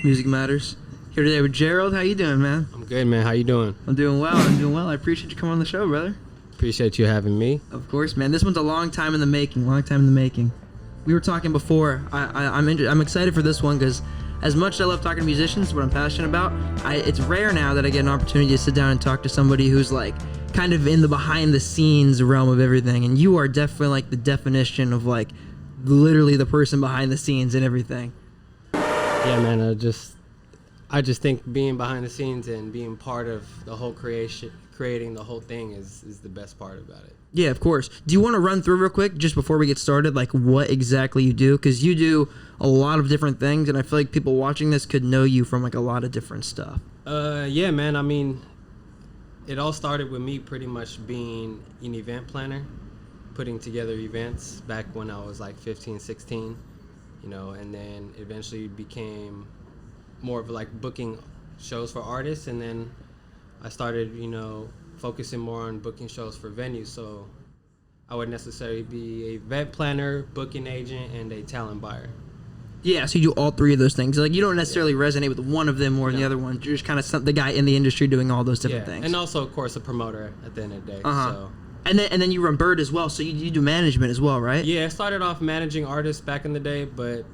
Music Matters. Here today with Gerald. How you doing, man? I'm good, man. How you doing? I'm doing well. I appreciate you coming on the show, brother. Appreciate you having me. Of course, man. This one's a long time in the making. We were talking before. I'm excited for this one because as much as I love talking to musicians, what I'm passionate about, it's rare now that I get an opportunity to sit down and talk to somebody who's like kind of in the behind the scenes realm of everything. And you are definitely like the definition of like literally the person behind the scenes and everything. Yeah, man. I just think being behind the scenes and being part of the whole creating the whole thing is the best part about it. Yeah, of course. Do you want to run through real quick, just before we get started, like what exactly you do? Because you do a lot of different things, and I feel like people watching this could know you from like a lot of different stuff. Yeah, man. I mean, it all started with me pretty much being an event planner, putting together events back when I was like 15, 16, and then eventually became more of like booking shows for artists, and then I started, focusing more on booking shows for venues. So I would necessarily be a event planner, booking agent, and a talent buyer. Yeah, so you do all three of those things. Like you don't necessarily resonate with one of them more than the other one. You're just kind of the guy in the industry doing all those different things. And also, of course, a promoter at the end of the day. So. And then you run Bird as well, so you do management as well, right? Yeah, I started off managing artists back in the day, but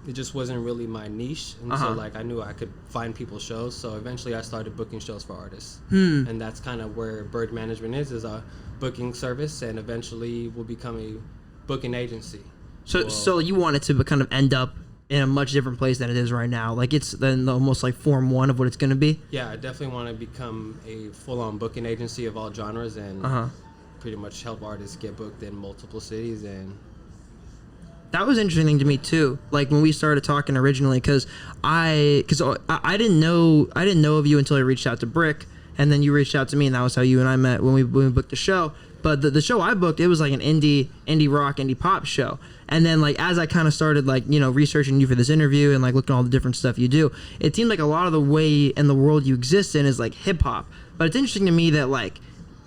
it just wasn't really my niche. And so like I knew I could find people shows, so eventually I started booking shows for artists. And that's kind of where Bird Management is a booking service, and eventually will become a booking agency. So you want it to kind of end up in a much different place than it is right now. Like it's then almost like form one of what it's going to be. Yeah, I definitely want to become a full-on booking agency of all genres, and pretty much help artists get booked in multiple cities. And that was interesting to me too. Like when we started talking originally, because I didn't know of you until I reached out to Brick, and then you reached out to me, and that was how you and I met when we booked the show. But the show I booked, it was like an indie rock, indie pop show. And then like as I kind of started like researching you for this interview and like looking at all the different stuff you do, it seemed like a lot of the way in the world you exist in is like hip hop. But it's interesting to me that like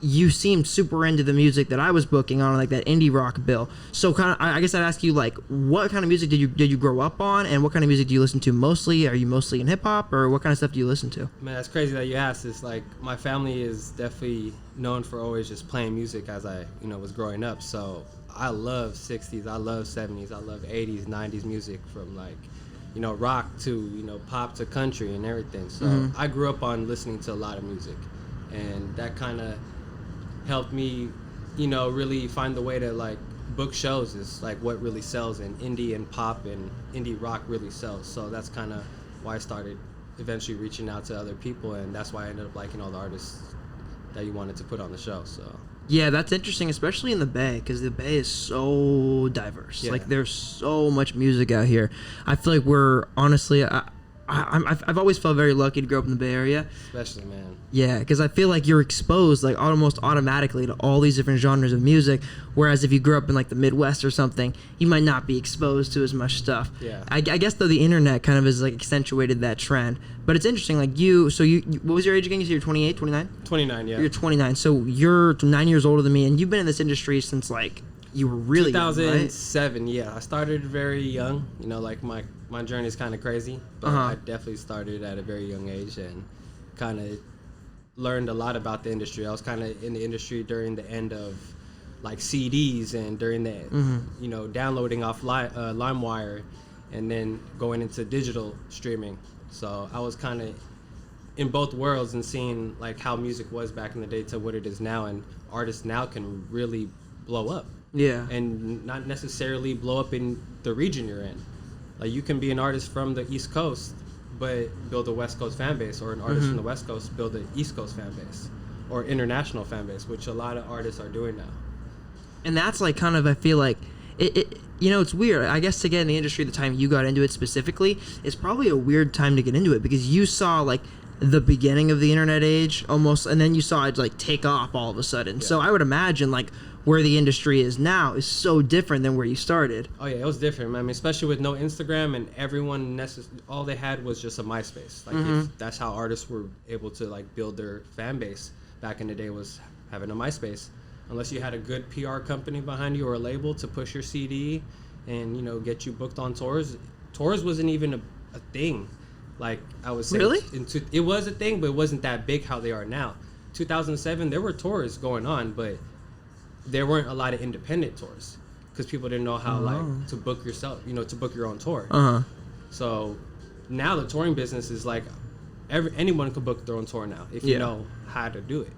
you seemed super into the music that I was booking on, like that indie rock bill. So kind of, I guess I'd ask you, like, what kind of music did you grow up on, and what kind of music do you listen to mostly? Are you mostly in hip hop, or what kind of stuff do you listen to? Man, that's crazy that you asked. It's like my family is definitely known for always just playing music as I, was growing up. So I love 60s, I love 70s, I love 80s, 90s music, from like, rock to, pop to country and everything. So I grew up on listening to a lot of music, and that kind of helped me, really find the way to like book shows is like what really sells, and indie and pop and indie rock really sells. So that's kind of why I started eventually reaching out to other people, and that's why I ended up liking all the artists that you wanted to put on the show. So yeah, that's interesting, especially in the Bay, because the Bay is so diverse. Yeah. Like there's so much music out here. I feel like we're honestly, I've always felt very lucky to grow up in the Bay Area. Especially, man. Yeah, because I feel like you're exposed like almost automatically to all these different genres of music, whereas if you grew up in like the Midwest or something, you might not be exposed to as much stuff. Yeah. I guess though the internet kind of has like accentuated that trend. But it's interesting, like you what was your age again? You said you're 28, 29? 29, yeah. You're 29, so you're 9 years older than me, and you've been in this industry since like you were really 2007, young, right? Yeah. I started very young. Like my journey is kind of crazy, but I definitely started at a very young age and kind of learned a lot about the industry. I was kind of in the industry during the end of like CDs and during the downloading off LimeWire, and then going into digital streaming. So I was kind of in both worlds and seeing like how music was back in the day to what it is now, and artists now can really blow up. Yeah. And not necessarily blow up in the region you're in. Like you can be an artist from the East Coast, but build a West Coast fan base, or an artist from the West Coast build an East Coast fan base, or international fan base, which a lot of artists are doing now. And that's like kind of, I feel like it's weird. I guess to get in the industry the time you got into it specifically is probably a weird time to get into it, because you saw like the beginning of the internet age almost, and then you saw it like take off all of a sudden. Yeah. So I would imagine like where the industry is now is so different than where you started. Oh yeah, it was different. I mean, especially with no Instagram, and everyone all they had was just a MySpace. Like if that's how artists were able to like build their fan base back in the day, was having a MySpace. Unless you had a good PR company behind you or a label to push your CD and get you booked on tours. Tours wasn't even a thing Like I would say, Really? It was a thing, but it wasn't that big how they are now. 2007, there were tours going on, but there weren't a lot of independent tours because people didn't know how like to book yourself, to book your own tour. So now the touring business is like anyone can book their own tour now if you know how to do it.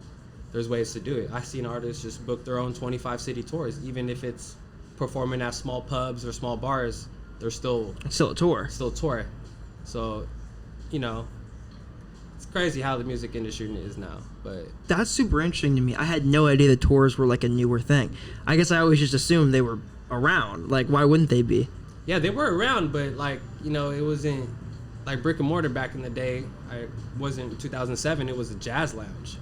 There's ways to do it. I've seen artists just book their own 25 city tours, even if it's performing at small pubs or small bars. They're still a tour. Still tour. So, it's crazy how the music industry is now. But that's super interesting to me. I had no idea the tours were like a newer thing. I guess I always just assumed they were around. Like, why wouldn't they be? Yeah, they were around, but like, it wasn't like Brick Mortar back in the day. I wasn't 2007. It was a jazz lounge.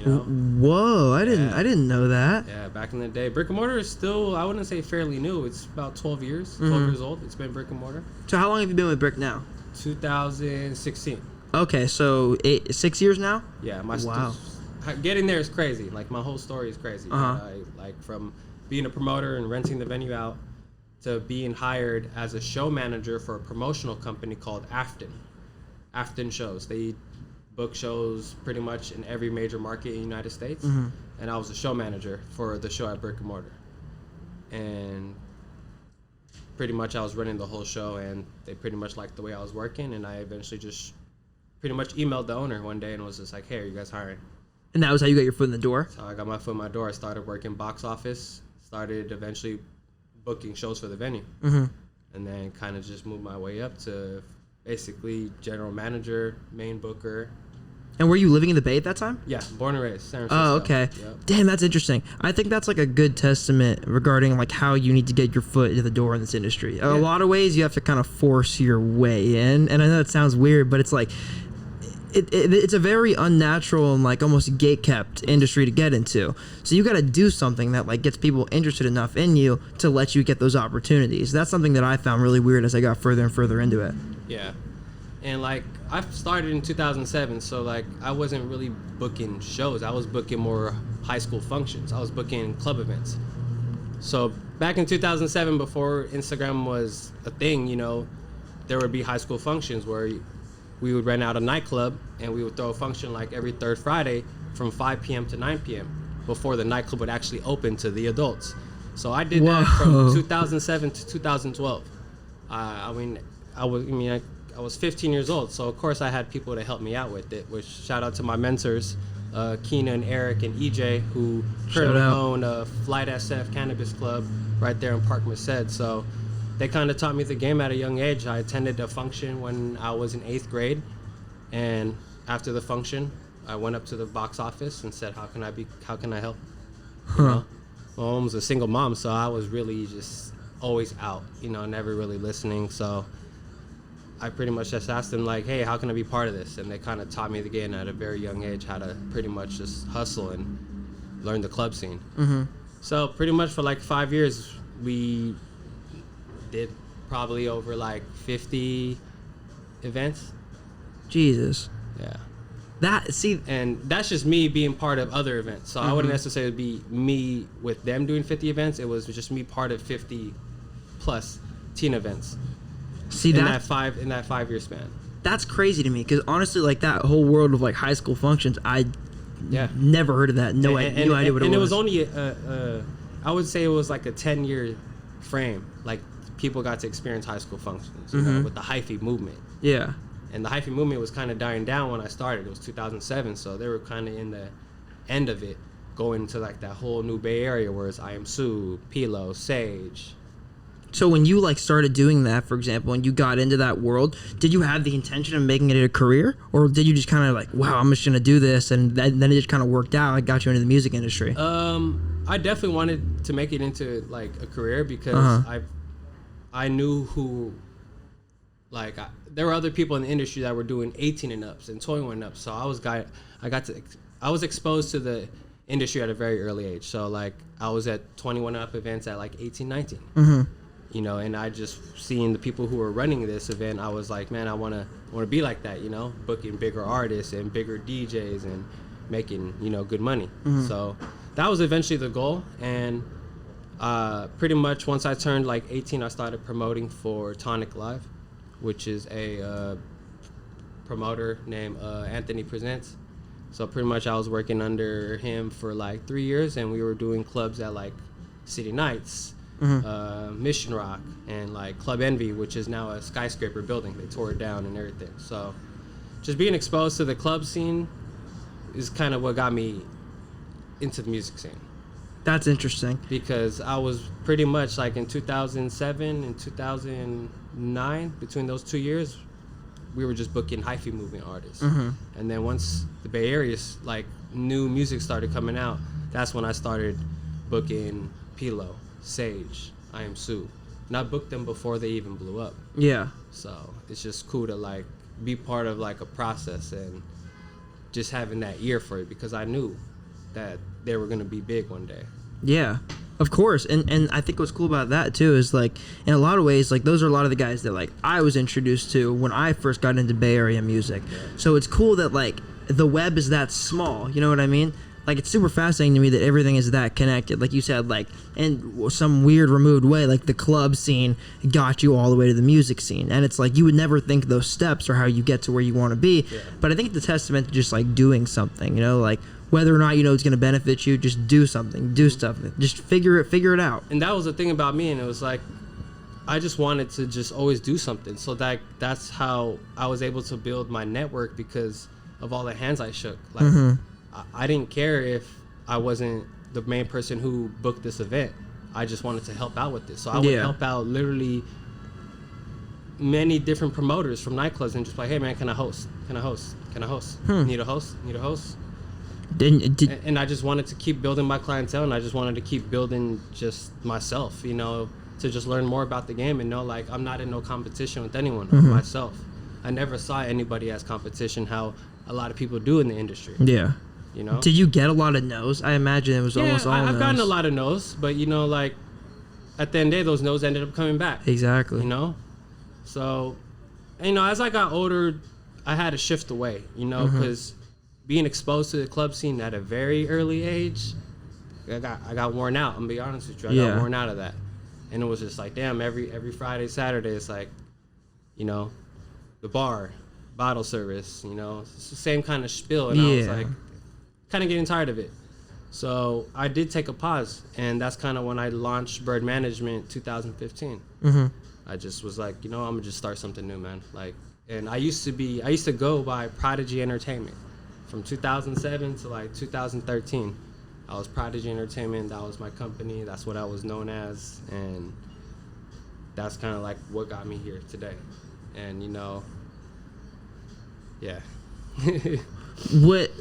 Whoa! I didn't know that. Yeah, back in the day, Brick Mortar is still, I wouldn't say fairly new. It's about 12 years. 12 years old. It's been Brick Mortar. So how long have you been with Brick now? 2016. Okay, so 6 years now. Yeah, wow. Getting there is crazy. Like my whole story is crazy. Like from being a promoter and renting the venue out to being hired as a show manager for a promotional company called Afton Shows. They book shows pretty much in every major market in the United States. And I was a show manager for the show at Brick Mortar. And pretty much I was running the whole show, and they pretty much liked the way I was working, and I eventually just pretty much emailed the owner one day and was just like, hey, are you guys hiring? And that was how you got your foot in the door? So I got my foot in my door. I started working box office, started eventually booking shows for the venue. And then kind of just moved my way up to basically general manager, main booker. And were you living in the Bay at that time? Yeah, born and raised, San Francisco. Oh, okay. Yep. Damn, that's interesting. I think that's like a good testament regarding like how you need to get your foot into the door in this industry. A lot of ways you have to kind of force your way in. And I know it sounds weird, but it's like, it's a very unnatural and like almost gate-kept industry to get into. So you got to do something that like gets people interested enough in you to let you get those opportunities. That's something that I found really weird as I got further and further into it. Yeah. And like I started in 2007, so like I wasn't really booking shows. I was booking more high school functions. I was booking club events. So back in 2007, before Instagram was a thing, there would be high school functions where we would rent out a nightclub and we would throw a function like every third Friday from 5 p.m. to 9 p.m. before the nightclub would actually open to the adults. So I did that from 2007 to 2012. I was 15 years old, so of course I had people to help me out with it, which shout out to my mentors, Keenan, Eric, and EJ, who currently own Flight SF Cannabis Club right there in Park Merced. So they kind of taught me the game at a young age. I attended a function when I was in 8th grade, and after the function, I went up to the box office and said, how can I help? My mom was a single mom, so I was really just always out, never really listening. So I pretty much just asked them like, hey, how can I be part of this? And they kind of taught me the game at a very young age, how to pretty much just hustle and learn the club scene. So pretty much for like 5 years, we did probably over like 50 events. Jesus. Yeah. And that's just me being part of other events. So I wouldn't necessarily be me with them doing 50 events. It was just me part of 50 plus teen events. In that 5 year span. That's crazy to me because honestly, like that whole world of like high school functions, I never heard of that. No idea what it was. And it was only I would say it was like a 10-year frame. Like people got to experience high school functions with the hyphy movement. Yeah. And the hyphy movement was kind of dying down when I started. It was 2007, so they were kind of in the end of it, going to like that whole new Bay Area where it's I Am Sue, Pilo, Sage. So when you like started doing that, for example, and you got into that world, did you have the intention of making it a career, or did you just kind of like, wow, I'm just gonna do this, and then it just kind of worked out? I got you into the music industry. I definitely wanted to make it into like a career because I knew who, like, there were other people in the industry that were doing 18 and ups and 21 and ups. So I was exposed to the industry at a very early age. So like I was at 21 up events at like 18, 19. And I just seeing the people who were running this event, I was like, man, I want to be like that, booking bigger artists and bigger DJs and making, good money. So that was eventually the goal. And pretty much once I turned like 18, I started promoting for Tonic Live, which is a promoter named Anthony Presents. So pretty much I was working under him for like 3 years, and we were doing clubs at like City Nights, Mission Rock, and like Club Envy, which is now a skyscraper building. They tore it down and everything. So just being exposed to the club scene is kind of what got me into the music scene. That's interesting. Because I was pretty much like in 2007 and 2009, between those 2 years, we were just booking hyphy movement artists. And then once the Bay Area, like, new music started coming out, that's when I started booking Pilo, Sage, I Am Sue. And I booked them before they even blew up. Yeah. So it's just cool to like be part of like a process and just having that ear for it, because I knew that they were gonna be big one day. Yeah, of course. And I think what's cool about that too is like, in a lot of ways, like those are a lot of the guys that like I was introduced to when I first got into Bay Area music. Yeah. So it's cool that like the web is that small, you know what I mean? Like, it's super fascinating to me that everything is that connected. Like you said, like, in some weird, removed way, like, the club scene got you all the way to the music scene. And it's like, you would never think those steps are how you get to where you want to be. Yeah. But I think it's a testament to just, like, doing something, you know? Like, whether or not you know it's going to benefit you, just do something. Do stuff. Just figure it out. And that was the thing about me, and it was like, I just wanted to just always do something. So that's how I was able to build my network, because of all the hands I shook. Like, I didn't care if I wasn't the main person who booked this event. I just wanted to help out with this. So I would help out literally many different promoters from nightclubs and just like, hey man, can I host? Can I host? Can I host? Need a host? Need a host? And I just wanted to keep building my clientele, and I just wanted to keep building just myself, you know, to just learn more about the game and know, like, I'm not in no competition with anyone, myself. I never saw anybody as competition, how a lot of people do in the industry. Yeah. You know? Did you get a lot of no's? I imagine it was almost all no's. I've gotten a lot of no's, but, you know, like, at the end of the day, those no's ended up coming back. Exactly. You know? So, you know, as I got older, I had to shift away, you know, because being exposed to the club scene at a very early age, I got worn out. I'm gonna be honest with you. I got worn out of that. And it was just like, damn, every Friday, Saturday, it's like, you know, the bar, bottle service, you know, it's the same kind of spiel. And I was like, kind of getting tired of it. So I did take a pause, and that's kind of when I launched Bird Management 2015. I just was like, you know, I'm gonna just start something new, man. Like, and I used to go by Prodigy Entertainment from 2007 to like 2013. I was Prodigy Entertainment. That was my company. That's what I was known as, and that's kind of like what got me here today. And you know, yeah.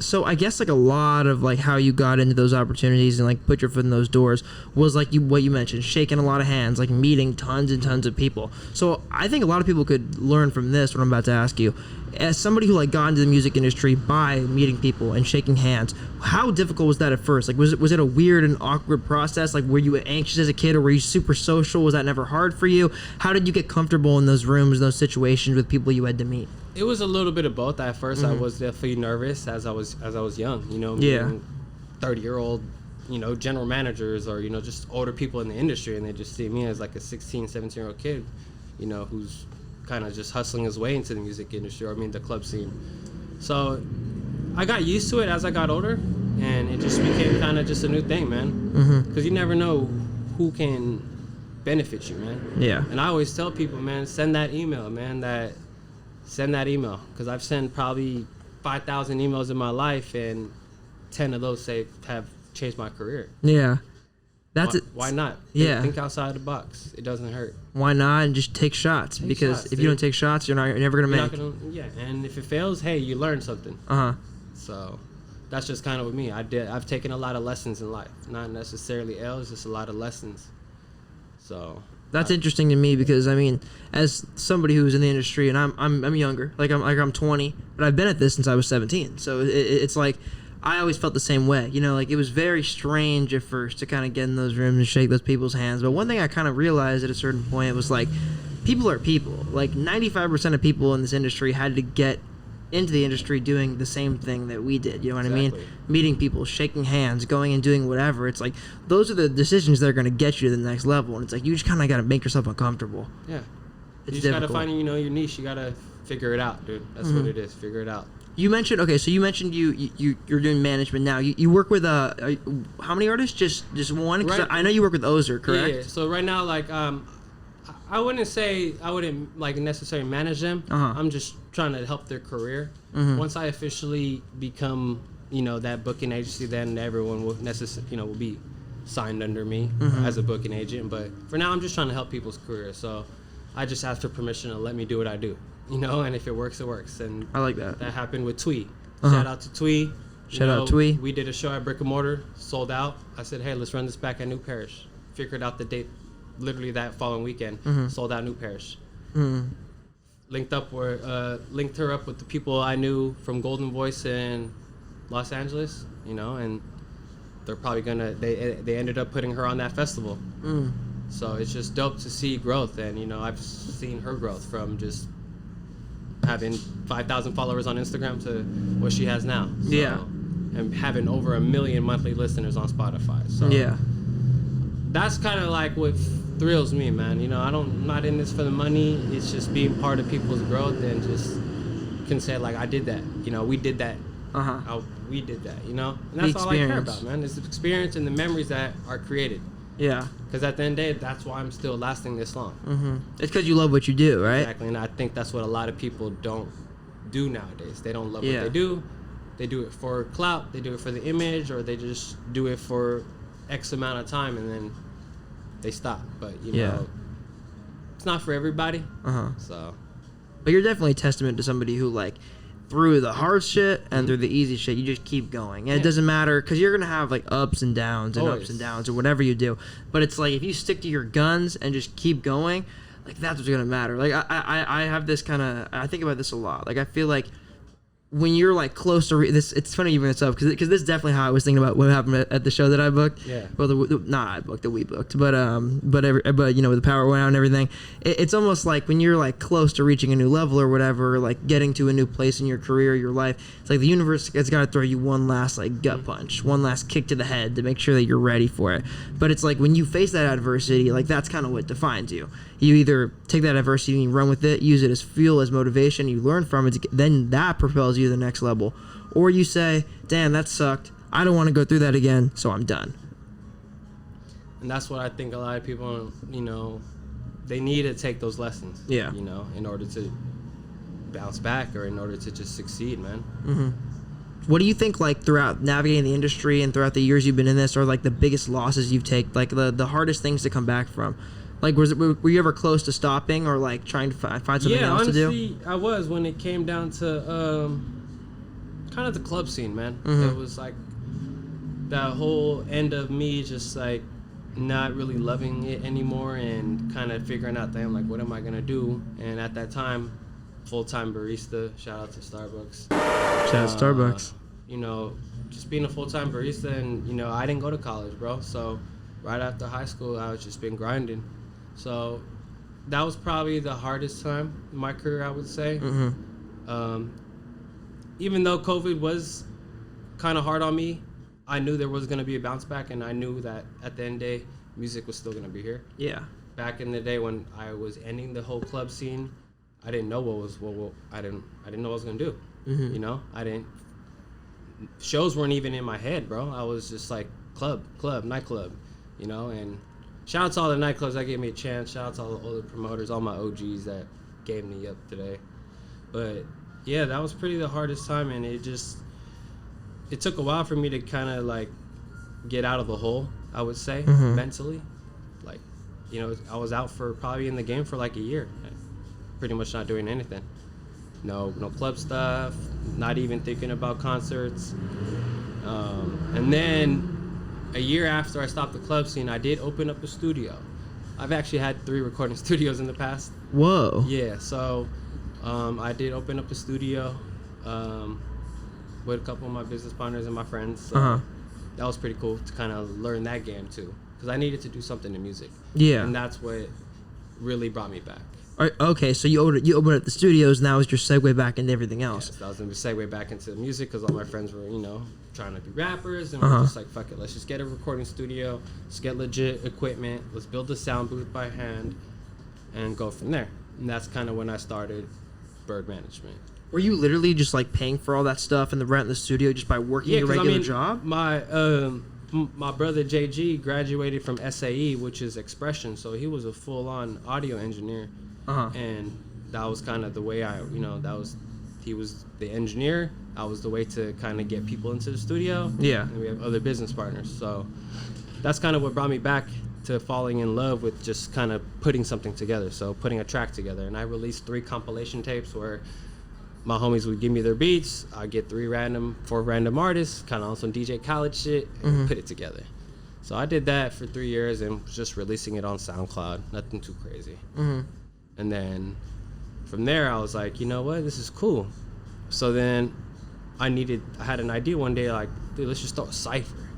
So I guess like a lot of like how you got into those opportunities and like put your foot in those doors was like what you mentioned, shaking a lot of hands, like meeting tons and tons of people. So I think a lot of people could learn from this, what I'm about to ask you. As somebody who like got into the music industry by meeting people and shaking hands, how difficult was that at first? Like, was it a weird and awkward process? Like, were you anxious as a kid, or were you super social? Was that never hard for you? How did you get comfortable in those rooms, those situations with people you had to meet? It was a little bit of both. At first, I was definitely nervous as I was young. You know, 30-year-old, you know, general managers or, you know, just older people in the industry, and they just see me as like a 16, 17-year-old kid, you know, who's kind of just hustling his way into the music industry, or I mean the club scene. So I got used to it as I got older, and it just became kind of just a new thing, man. Because you never know who can benefit you, man. Yeah. And I always tell people, man, send that email, man. Send that email, because I've sent probably 5,000 emails in my life, and 10 of those have changed my career. Yeah. Why not? Yeah. Think outside the box. It doesn't hurt. Why not? And just take shots, because if you don't take shots, you're never gonna make. And if it fails, hey, you learn something. So that's just kind of with me. I've taken a lot of lessons in life, not necessarily L's, just a lot of lessons. So that's interesting to me, because I mean, as somebody who's in the industry, and I'm younger, like I'm 20, but I've been at this since I was 17. So it's like, I always felt the same way, you know, like it was very strange at first to kind of get in those rooms and shake those people's hands. But one thing I kind of realized at a certain point was like, people are people. Like 95% of people in this industry had to get into the industry doing the same thing that we did. You know what I mean? Meeting people, shaking hands, going and doing whatever. It's like, those are the decisions that are going to get you to the next level. And it's like, you just kind of got to make yourself uncomfortable. Yeah. You just got to find, you know, your niche. You got to figure it out, dude. That's what it is. Figure it out. You mentioned you're doing management now. You work with how many artists? Just one? 'Cause Right. I know you work with Ozer, correct? Yeah. So right now, like, I wouldn't say I wouldn't like necessarily manage them. I'm just trying to help their career. Once I officially become, that booking agency, then everyone will will be signed under me as a booking agent. But for now, I'm just trying to help people's careers. So I just ask for permission to let me do what I do. And if it works, it works. And I like that. That happened with Twee. Shout out to Twee. Shout out Twee. We did a show at Brick Mortar, sold out. I said, hey, let's run this back at New Parish. Figured out the date, literally that following weekend. Sold out New Parish. Linked her up with the people I knew from Golden Voice in Los Angeles, and they're probably they ended up putting her on that festival. So it's just dope to see growth, and I've seen her growth from just having 5,000 followers on Instagram to what she has now. So, Yeah. And having over 1 million monthly listeners on Spotify. So Yeah. that's kind of like what thrills me, man. I'm not in this for the money. It's just being part of people's growth and just can say like, I did that. We did that. We did that. And that's all I care about, man. It's the experience and the memories that are created. Yeah. Because at the end of the day, that's why I'm still lasting this long. It's because you love what you do, right? Exactly, and I think that's what a lot of people don't do nowadays. They don't love what they do. They do it for clout, they do it for the image, or they just do it for X amount of time and then they stop. But, it's not for everybody. So. But you're definitely a testament to somebody who, like, through the hard shit and through the easy shit, you just keep going. And it doesn't matter, because you're going to have, like, ups and downs and ups and downs or whatever you do. But it's like, if you stick to your guns and just keep going, like, that's what's going to matter. Like, I have this kind of, I think about this a lot. Like, I feel like when you're, like, close to this, it's funny you bring this up, because this is definitely how I was thinking about what happened at the show that I booked. Yeah. Well, not I booked, that we booked, but the power went out and everything. It's almost like when you're, like, close to reaching a new level or whatever, or, like, getting to a new place in your career, your life, it's like the universe has got to throw you one last, like, gut punch, one last kick to the head to make sure that you're ready for it. But it's like when you face that adversity, like, that's kind of what defines you. You either take that adversity and you run with it, use it as fuel, as motivation, you learn from it, then that propels you to the next level. Or you say, damn, that sucked. I don't want to go through that again, so I'm done. And that's what I think a lot of people, they need to take those lessons. Yeah. In order to bounce back or in order to just succeed, man. What do you think, like, throughout navigating the industry and throughout the years you've been in this, are, like, the biggest losses you've taken, like, the hardest things to come back from? Like, were you ever close to stopping or, like, trying to find something else to do? Yeah, honestly, I was when it came down to kind of the club scene, man. It was, like, that whole end of me just, like, not really loving it anymore and kind of figuring out, damn, like, what am I going to do? And at that time, full-time barista, shout out to Starbucks. Shout out to Starbucks. Just being a full-time barista and, I didn't go to college, bro. So right after high school, I was just been grinding. So that was probably the hardest time in my career, I would say. Even though COVID was kind of hard on me, I knew there was going to be a bounce back, and I knew that at the end of the day, music was still going to be here. Yeah. Back in the day when I was ending the whole club scene, I didn't know I didn't know what I was going to do. Shows weren't even in my head, bro. I was just like club, nightclub, and shout out to all the nightclubs that gave me a chance. Shout out to all the older promoters, all my OGs that gave me up today. But yeah, that was pretty the hardest time, and it took a while for me to kind of like get out of the hole, I would say, mentally. Like, I was out for probably in the game for like a year, pretty much not doing anything. No club stuff, not even thinking about concerts. And then a year after I stopped the club scene, I did open up a studio. I've actually had 3 recording studios in the past. Whoa. Yeah, so I did open up a studio with a couple of my business partners and my friends. So that was pretty cool to kind of learn that game too, because I needed to do something in music. Yeah. And that's what really brought me back. Okay, so you opened up the studios, and that was your segue back into everything else. Yes, that was the segue back into music, because all my friends were, trying to be rappers, and we're just like, fuck it, let's just get a recording studio, let's get legit equipment, let's build a sound booth by hand, and go from there. And that's kind of when I started Bird Management. Were you literally just like paying for all that stuff and the rent in the studio just by working a 'cause, regular job? My brother JG graduated from SAE, which is expression, so he was a full-on audio engineer, and that was kind of the way he was the engineer. I was the way to kind of get people into the studio. Yeah. And we have other business partners, so that's kind of what brought me back to falling in love with just kind of putting something together. So putting a track together, and I released 3 compilation tapes where my homies would give me their beats. I'd get 4 random artists, kind of on some DJ Khaled shit, and put it together. So I did that for 3 years and was just releasing it on SoundCloud. Nothing too crazy. And then from there, I was like, you know what? This is cool. So then I had an idea one day, like, dude, let's just throw a cypher.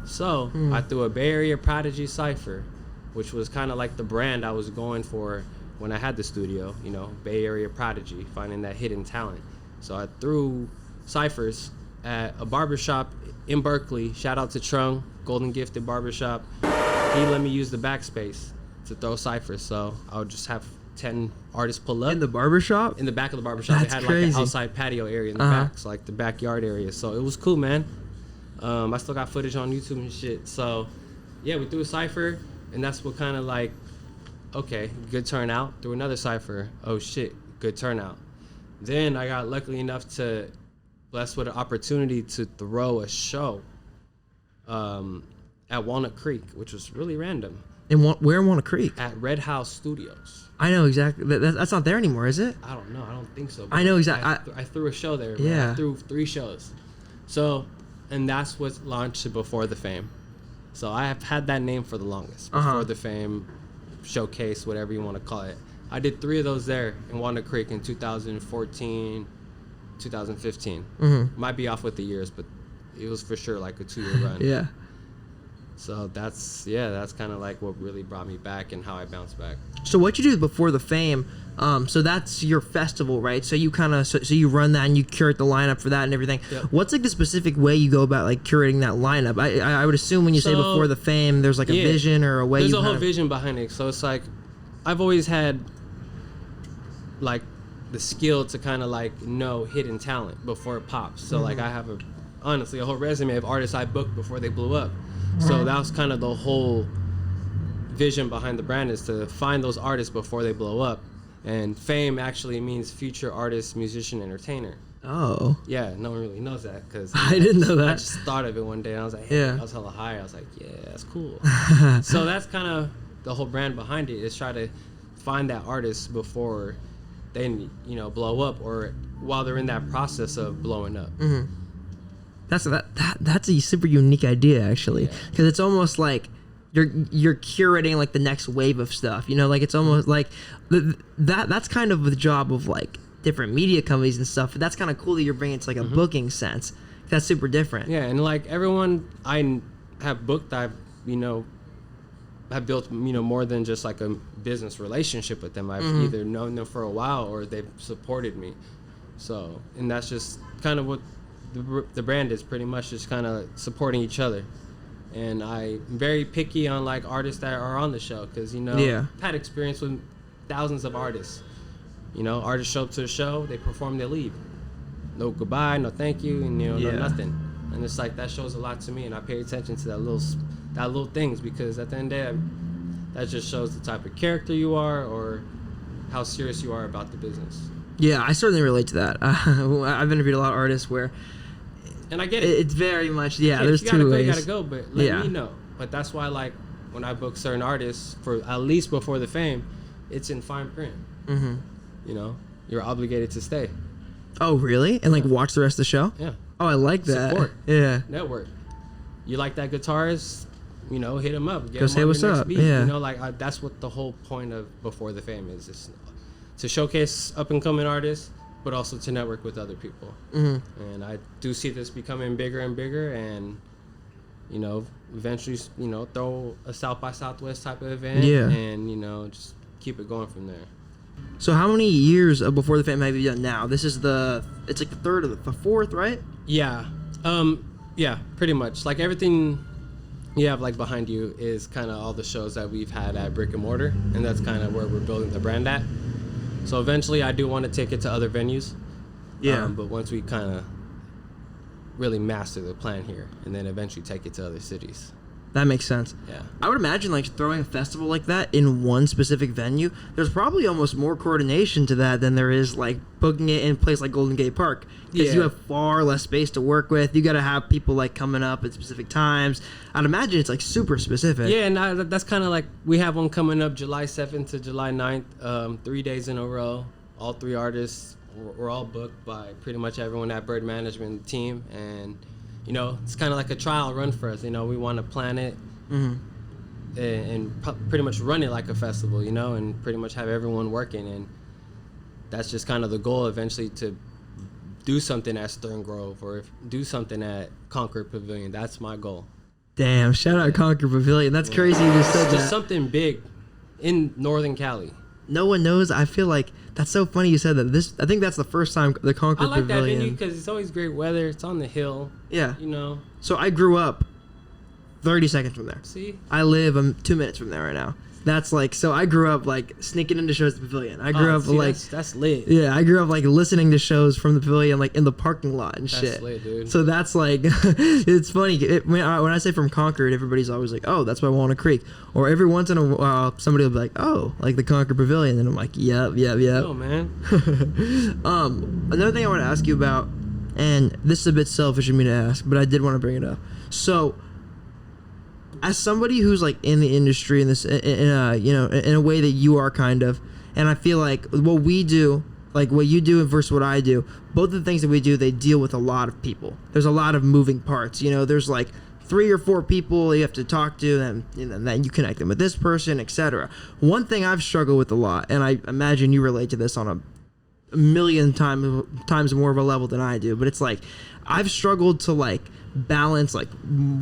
So I threw a Bay Area Prodigy cypher, which was kind of like the brand I was going for when I had the studio, you know, Bay Area Prodigy, finding that hidden talent. So I threw ciphers at a barbershop in Berkeley. Shout out to Trung, Golden Gifted Barbershop. He let me use the backspace to throw ciphers. So I would just have 10 artists pull up. In the barbershop? In the back of the barbershop. That's they had crazy. like an outside patio area in the back, so like the backyard area. So it was cool, man. I still got footage on YouTube and shit. So yeah, we threw a cypher, and that's what kind of like, okay, good turnout. Threw another cypher. Oh shit, good turnout. Then I got lucky enough to blessed with an opportunity to throw a show at Walnut Creek, which was really random. Where in Walnut Creek? At Red House Studios. I know exactly. That's not there anymore, is it? I don't know. I don't think so. I know exactly. I threw a show there. Man. Yeah. I threw 3 shows. So, and that's what launched Before the Fame. So I have had that name for the longest. Before the Fame, showcase, whatever you want to call it. I did 3 of those there in Walnut Creek in 2014, 2015. Might be off with the years, but it was for sure like a 2-year run. Yeah. So that's kind of like what really brought me back and how I bounced back. So what you do Before the Fame, so that's your festival, right? So you kind of so you run that and you curate the lineup for that and everything. Yep. What's like the specific way you go about like curating that lineup? I would assume when you say Before the Fame, there's like a vision or a way. There's a whole vision behind it. So it's like I've always had like the skill to kind of like know hidden talent before it pops. So like I have honestly a whole resume of artists I booked before they blew up. So that was kind of the whole vision behind the brand, is to find those artists before they blow up. And fame actually means future artist, musician, entertainer. Oh. Yeah, no one really knows that because I didn't know that. I just thought of it one day and I was like, hey, Yeah. I was hella high. I was like, yeah, that's cool. So that's kind of the whole brand behind it, is try to find that artist before they, you know, blow up or while they're in that process of blowing up. That's a super unique idea actually, because it's almost like you're curating like the next wave of stuff, you know, like it's almost like that's kind of the job of like different media companies and stuff. But that's kind of cool that you're bringing it to like a booking sense. That's super different. Yeah, and like everyone I have booked, I've built, you know, more than just like a business relationship with them. I've either known them for a while or they've supported me. So, and that's just kind of what the brand is, pretty much just kind of supporting each other. And I'm very picky on like artists that are on the show, because, you know, I've had experience with thousands of artists. You know, artists show up to the show, they perform, they leave. No goodbye, no thank you, and no nothing. And it's like that shows a lot to me, and I pay attention to that little things, because at the end of the day, that just shows the type of character you are or how serious you are about the business. Yeah, I certainly relate to that. I've interviewed a lot of artists where, and I get it. It's very much there's two ways. You gotta go, but let me know. But that's why, like, when I book certain artists for at least Before the Fame, it's in fine print. You know, you're obligated to stay. Oh, really? And like watch the rest of the show? Yeah. Oh, I like that. Support. Yeah. Network. You like that guitarist? You know, hit him up. Go say what's up. Beat. Yeah. You know, like that's what the whole point of Before the Fame is to showcase up and coming artists, but also to network with other people. And I do see this becoming bigger and bigger, and, you know, eventually, you know, throw a South by Southwest type of event. And, you know, just keep it going from there. So how many years of Before the Fame have you done now? This is it's like the third or the fourth, right? Yeah. Yeah, pretty much. Like everything you have like behind you is kind of all the shows that we've had at Brick Mortar, and that's kind of where we're building the brand at. So eventually I do want to take it to other venues. Yeah. But once we kind of really master the plan here, and then eventually take it to other cities. That makes sense. Yeah. I would imagine like throwing a festival like that in one specific venue, there's probably almost more coordination to that than there is like booking it in a place like Golden Gate Park. Because you have far less space to work with. You got to have people like coming up at specific times. I'd imagine it's like super specific. Yeah, and that's kind of like, we have one coming up July 7th to July 9th, 3 days in a row. All 3 artists, we're all booked by pretty much everyone at Bird Management team. And you know, it's kind of like a trial run for us. You know, we want to plan it and pretty much run it like a festival, you know, and pretty much have everyone working. And that's just kind of the goal eventually, to do something at Stern Grove or do something at Concord Pavilion. That's my goal. Damn, shout out Concord Pavilion. That's crazy you just said that. Just something big in Northern Cali. No one knows. I feel like that's so funny you said that. I think that's the first time the Concord I like Pavilion. that venue because it's always great weather. It's on the hill. Yeah. You know. So I grew up 30 seconds from there. See? I live 2 minutes from there right now. That's like, so I grew up like sneaking into shows at the Pavilion. I grew up like that's lit. Yeah, I grew up like listening to shows from the Pavilion like in the parking lot and shit. That's lit, dude. So that's like, it's funny. When I say from Concord, everybody's always like, oh, that's by Walnut Creek. Or every once in a while, somebody will be like, oh, like the Concord Pavilion. And I'm like, yep. Oh, man. Another thing I want to ask you about, and this is a bit selfish of me to ask, but I did want to bring it up. So, as somebody who's like in the industry in a way that you are kind of, and I feel like what we do, like what you do versus what I do, both of the things that we do, they deal with a lot of people. There's a lot of moving parts. You know, there's like 3 or 4 people you have to talk to, and then you connect them with this person, etc. One thing I've struggled with a lot, and I imagine you relate to this on a million times more of a level than I do, but it's like I've struggled to like balance like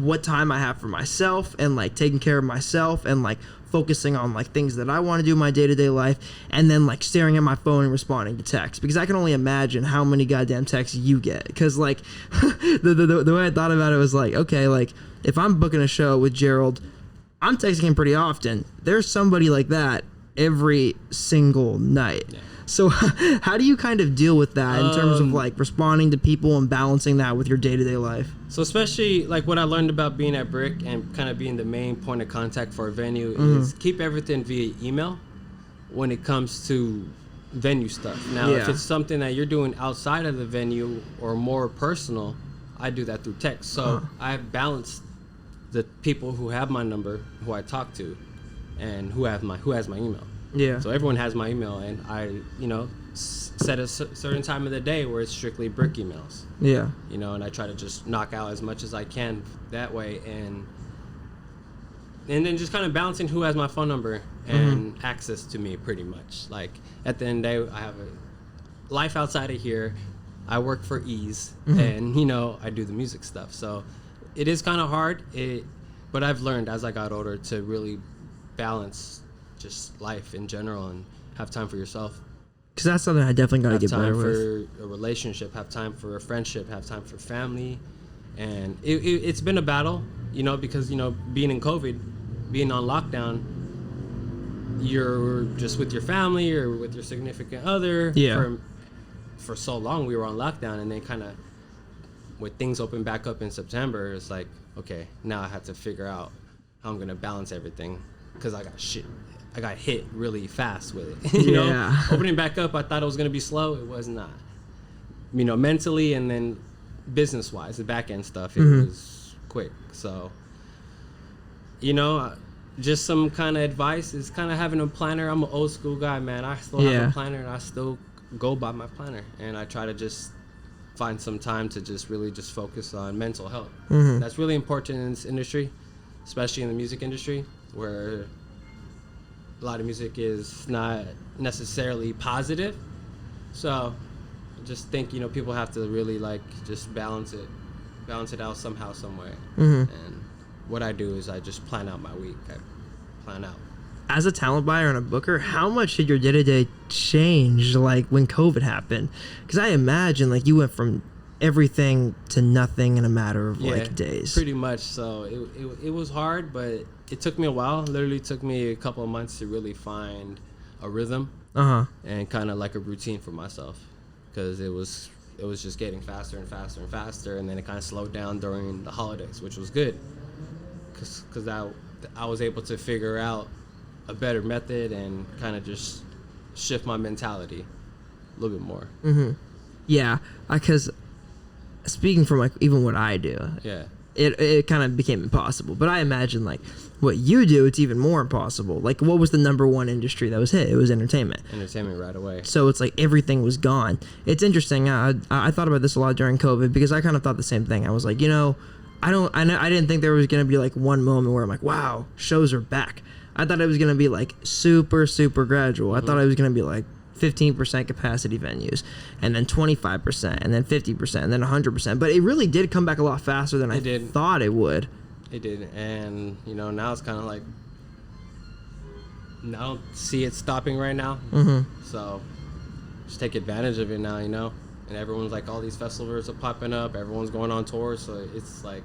what time I have for myself and like taking care of myself and like focusing on like things that I want to do in my day-to-day life, and then like staring at my phone and responding to texts, because I can only imagine how many goddamn texts you get. Because like the way I thought about it was like, okay, like if I'm booking a show with Gerald, I'm texting him pretty often. There's somebody like that every single night. Yeah. So how do you kind of deal with that in terms of like responding to people and balancing that with your day-to-day life? So especially like what I learned about being at Brick and kind of being the main point of contact for a venue is keep everything via email when it comes to venue stuff. Now, if it's something that you're doing outside of the venue or more personal, I do that through text. So I've balanced the people who have my number, who I talk to, and who has my email. Yeah. So everyone has my email, and I, set a certain time of the day where it's strictly Brick emails. Yeah. And I try to just knock out as much as I can that way, and then just kind of balancing who has my phone number and access to me, pretty much. Like at the end of the day, I have a life outside of here. I work for ease, and I do the music stuff. So it is kind of hard. But I've learned as I got older to really balance just life in general and have time for yourself. Because that's something I definitely got to get better with. Have time for a relationship, have time for a friendship, have time for family. And it's been a battle, because, being in COVID, being on lockdown, you're just with your family or with your significant other. Yeah. For so long we were on lockdown, and then kind of when things opened back up in September, it's like, okay, now I have to figure out how I'm going to balance everything, because I got hit really fast with it. Opening back up, I thought it was going to be slow. It was not. Mentally, and then business-wise, the back-end stuff, it was quick. So, just some kind of advice is kind of having a planner. I'm an old school guy, man. I still have a planner, and I still go by my planner. And I try to just find some time to just really just focus on mental health. That's really important in this industry, especially in the music industry, where a lot of music is not necessarily positive. So I just think, people have to really just balance it out somehow, somewhere. And what I do is I just plan out my week. I plan out. As a talent buyer and a booker, how much did your day-to-day change when COVID happened? Because I imagine you went from everything to nothing in a matter of days. Pretty much. So it was hard, but it took me a while. It literally took me a couple of months to really find a rhythm. and kind of like a routine for myself, because it was just getting faster and faster and faster, and then it kind of slowed down during the holidays, which was good, because I was able to figure out a better method and kind of just shift my mentality a little bit more. Yeah, because speaking from like even what I do, it kind of became impossible. But I imagine like what you do, it's even more impossible. Like, what was the number one industry that was hit? It was entertainment. Entertainment right away. So it's like everything was gone. It's interesting. I thought about this a lot during COVID, because I kind of thought the same thing. I was like, I didn't think there was gonna be like one moment where I'm like, wow, shows are back. I thought it was gonna be like super, super gradual. I thought it was gonna be like 15% capacity venues, and then 25%, and then 50%, and then 100%. But it really did come back a lot faster than I thought it would. It did, and now it's kind of like, I don't see it stopping right now. So just take advantage of it now, And everyone's like, all these festivals are popping up. Everyone's going on tour, so it's like,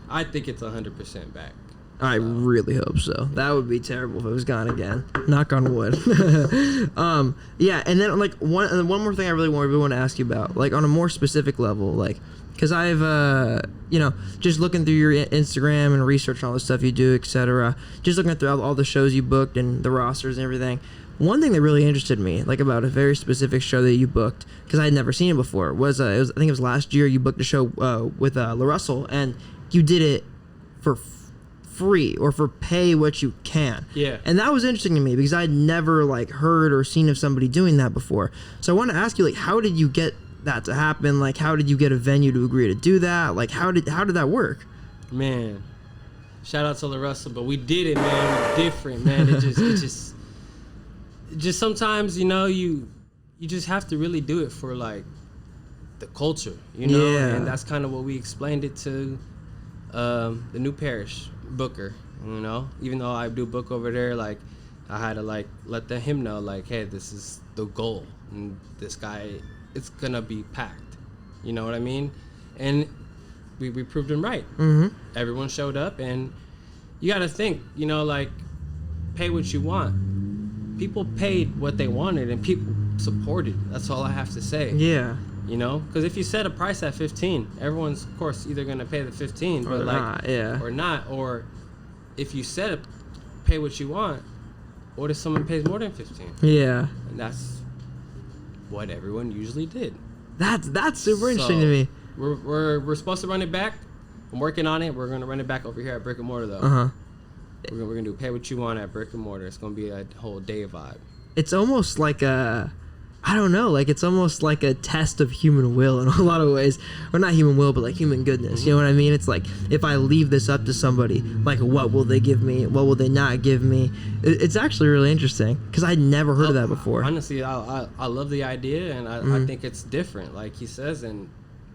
I think it's 100% back. I really hope so. That would be terrible if it was gone again. Knock on wood. Yeah, and then like one more thing I really want to ask you about, like on a more specific level, like, because I've just looking through your Instagram and research and all the stuff you do, etc. Just looking through all the shows you booked and the rosters and everything. One thing that really interested me, like about a very specific show that you booked, because I had never seen it before, was I think it was last year you booked a show with La Russell, and you did it for free, or for pay what you can. Yeah. And that was interesting to me, because I'd never like heard or seen of somebody doing that before. So I want to ask you, like, how did you get that to happen? Like, how did you get a venue to agree to do that? Like, how did that work? Man, shout out to La Russell, but we did it, man. We're different, man. It just sometimes, you just have to really do it for like the culture, Yeah. And that's kind of what we explained it to the new Parish booker, even though I do book over there, like I had to like let him know, like, hey, this is the goal, and this guy, it's gonna be packed, you know what I mean? And we proved him right. Everyone showed up, and you gotta think, like, pay what you want. People paid what they wanted, and people supported. That's all I have to say. Yeah. Because if you set a price at 15, everyone's of course either gonna pay the 15, Or but like, not, yeah. or not. Or if you set a pay what you want, what if someone pays more than 15? Yeah. And that's what everyone usually did. That's super interesting to me. We're supposed to run it back. I'm working on it. We're gonna run it back over here at Brick Mortar though. We're gonna do pay what you want at Brick Mortar. It's gonna be a whole day vibe. It's almost like it's almost like a test of human will in a lot of ways. Or not human will, but like human goodness. You know what I mean? It's like, if I leave this up to somebody, like, what will they give me? What will they not give me? It's actually really interesting, because I'd never heard of that before. Honestly, I love the idea, and I think it's different, like he says, and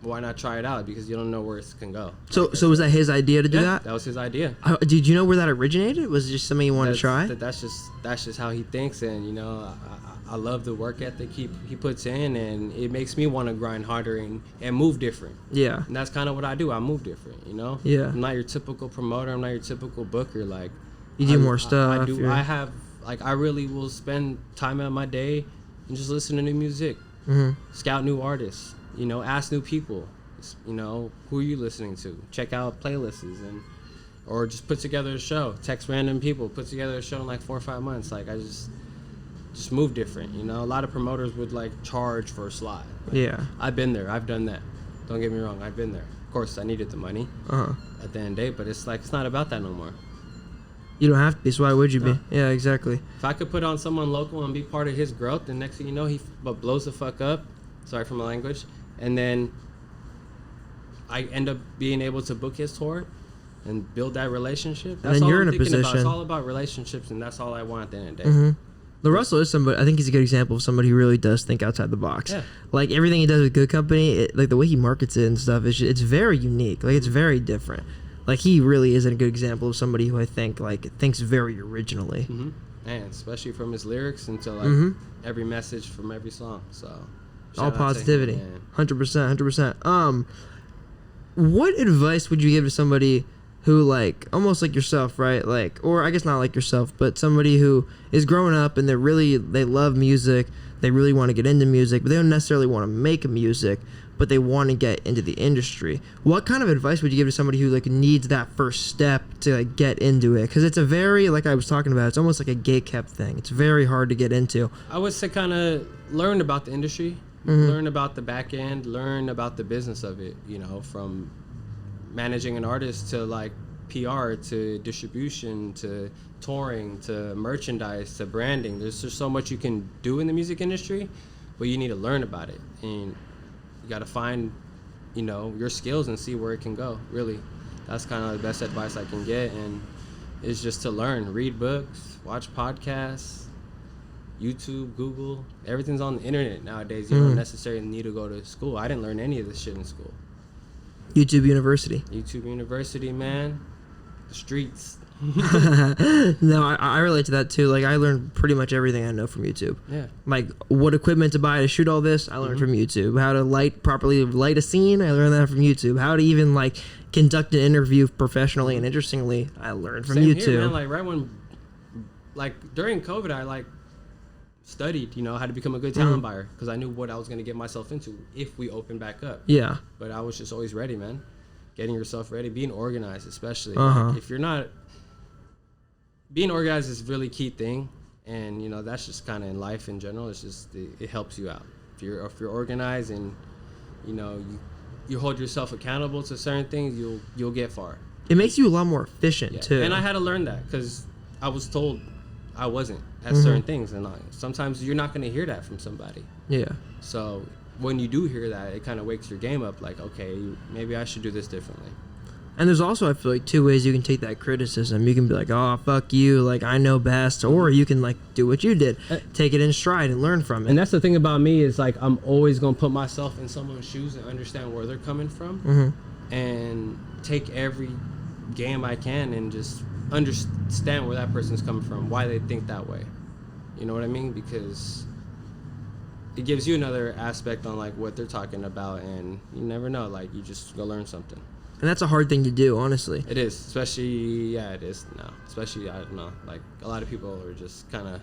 why not try it out? Because you don't know where it can go. So was that his idea to do that? That was his idea. Did you know where that originated? Was it just something you wanted to try? That's just how he thinks, and I love the work ethic he puts in, and it makes me want to grind harder and move different. Yeah. And that's kind of what I do. I move different, Yeah. I'm not your typical promoter. I'm not your typical booker. Like, you do more stuff. I do. I have, like, I really will spend time out of my day and just listen to new music, scout new artists, ask new people, who are you listening to? Check out playlists, or just put together a show. Text random people. Put together a show in like 4 or 5 months. Like, I just move different. A lot of promoters would like charge for a slot. Like, Yeah. I've been there. I've done that. Don't get me wrong. I've been there. Of course, I needed the money at the end of the day, but it's like, it's not about that no more. You don't have to be, so why would you No. be? Yeah, exactly. If I could put on someone local and be part of his growth, the next thing you know, he blows the fuck up. Sorry for my language. And then I end up being able to book his tour and build that relationship. That's then all you're I'm in a thinking about. position. It's all about relationships, and that's all I want at the end of the day. La Russell is somebody, I think he's a good example of somebody who really does think outside the box. Yeah. Like, everything he does with Good Company, like the way he markets it and stuff, it's very unique. Like, it's very different. Like, he really is a good example of somebody who I think, like, thinks very originally. And especially from his lyrics into like every message from every song. So All shout out to positivity. him, man. 100%. What advice would you give to somebody who like almost like yourself, right? Like, or I guess not like yourself, but somebody who is growing up and they love music, they really want to get into music, but they don't necessarily want to make music, but they want to get into the industry. What kind of advice would you give to somebody who like needs that first step to like get into it? Because it's a very, like I was talking about, it's almost like a gate-kept thing. It's very hard to get into. I would say kind of learn about the industry, learn about the back end, learn about the business of it, you know, from managing an artist to like PR to distribution to touring to merchandise to branding. There's just so much you can do in the music industry, but you need to learn about it, and you got to find, you know, your skills and see where it can go. Really, that's kind of the best advice I can get, and it's just to learn, read books, watch podcasts, YouTube, Google. Everything's on the internet nowadays. You don't necessarily need to go to school. I didn't learn any of this shit in school. YouTube University, man. The streets. No, I relate to that too. Like, I learned pretty much everything I know from YouTube. Yeah. Like, what equipment to buy to shoot all this, I learned from YouTube. How to properly light a scene, I learned that from YouTube. How to even like conduct an interview professionally and interestingly, I learned from YouTube. Here, man. Like right when, like during COVID, I like studied, you know, how to become a good talent buyer, because I knew what I was going to get myself into if we open back up. Yeah. But I was just always ready, man. Getting yourself ready, being organized, especially. Like, if you're not, being organized is a really key thing, and you know that's just kind of in life in general. It's just it helps you out. If you're organized and you know you hold yourself accountable to certain things, you'll get far. It makes you a lot more efficient too. And I had to learn that because I was told I wasn't at certain things, and sometimes you're not going to hear that from somebody. Yeah. So when you do hear that, it kind of wakes your game up. Like, okay, maybe I should do this differently. And there's also, I feel like, two ways you can take that criticism. You can be like, oh, fuck you, like, I know best. Or you can, like, do what you did. Take it in stride and learn from it. And that's the thing about me is, like, I'm always going to put myself in someone's shoes and understand where they're coming from. And take every game I can and just understand where that person's coming from, why they think that way. You know what I mean? Because it gives you another aspect on, like, what they're talking about. And you never know. Like, you just go learn something. And that's a hard thing to do, honestly. It is, especially, it is now. Especially, I don't know, like, a lot of people are just kind of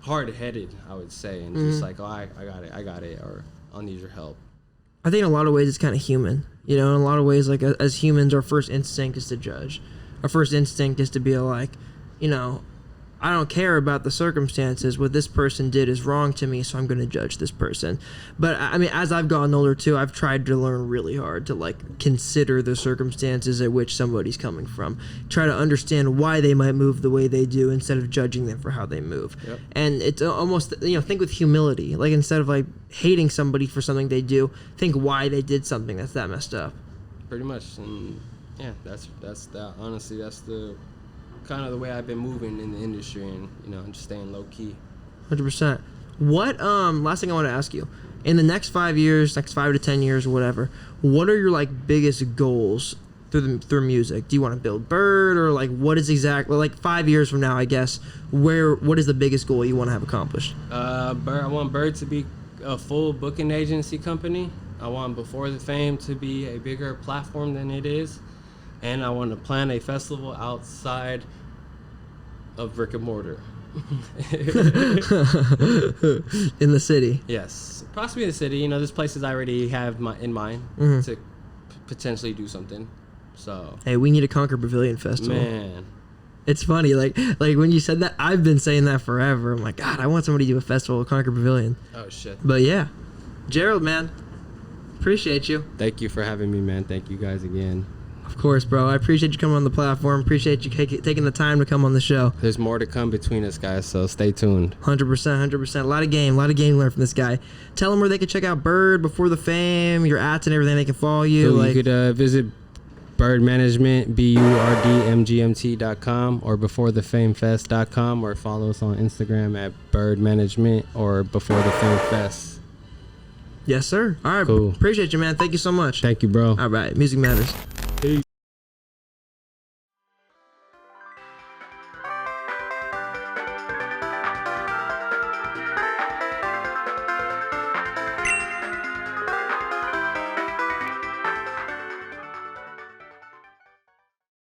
hard-headed, I would say, and just like, oh, I got it, or I'll need your help. I think in a lot of ways it's kind of human. You know, in a lot of ways, like, as humans, our first instinct is to judge. Our first instinct is to be like, you know, I don't care about the circumstances. What this person did is wrong to me, so I'm going to judge this person. But, I mean, as I've gotten older, too, I've tried to learn really hard to, like, consider the circumstances at which somebody's coming from. Try to understand why they might move the way they do instead of judging them for how they move. Yep. And it's almost, you know, think with humility. Like, instead of, like, hating somebody for something they do, think why they did something that's that messed up. Pretty much. And, yeah, that's that. Honestly, that's the kind of the way I've been moving in the industry, and you know, just staying low key. 100%. What last thing I want to ask you, in the next 5 years, next 5 to 10 years, whatever, what are your like biggest goals through music? Do you want to build Bird, or like what is exactly, like 5 years from now, I guess, what is the biggest goal you want to have accomplished? I want Bird to be a full booking agency company. I want Before the Fame to be a bigger platform than it is. And I want to plan a festival outside of Brick Mortar. In the city? Yes. Possibly in the city. You know, there's places I already have in mind to potentially do something. So. Hey, we need a Conquer Pavilion Festival. Man. It's funny, like when you said that, I've been saying that forever. I'm like, God, I want somebody to do a festival at Conquer Pavilion. Oh, shit. But yeah. Gerald, man. Appreciate you. Thank you for having me, man. Thank you guys again. Of course, bro. I appreciate you coming on the platform. Appreciate you taking the time to come on the show. There's more to come between us, guys, so stay tuned. 100%. A lot of game to learn from this guy. Tell them where they can check out Bird, Before the Fame, your ads and everything. They can follow you. So you could visit BurdManagement, BurdMGMT.com, or BeforeTheFameFest.com, or follow us on Instagram at BurdManagement or Before the Fame Fest. Yes, sir. All right. Cool. Appreciate you, man. Thank you so much. Thank you, bro. All right. Music matters.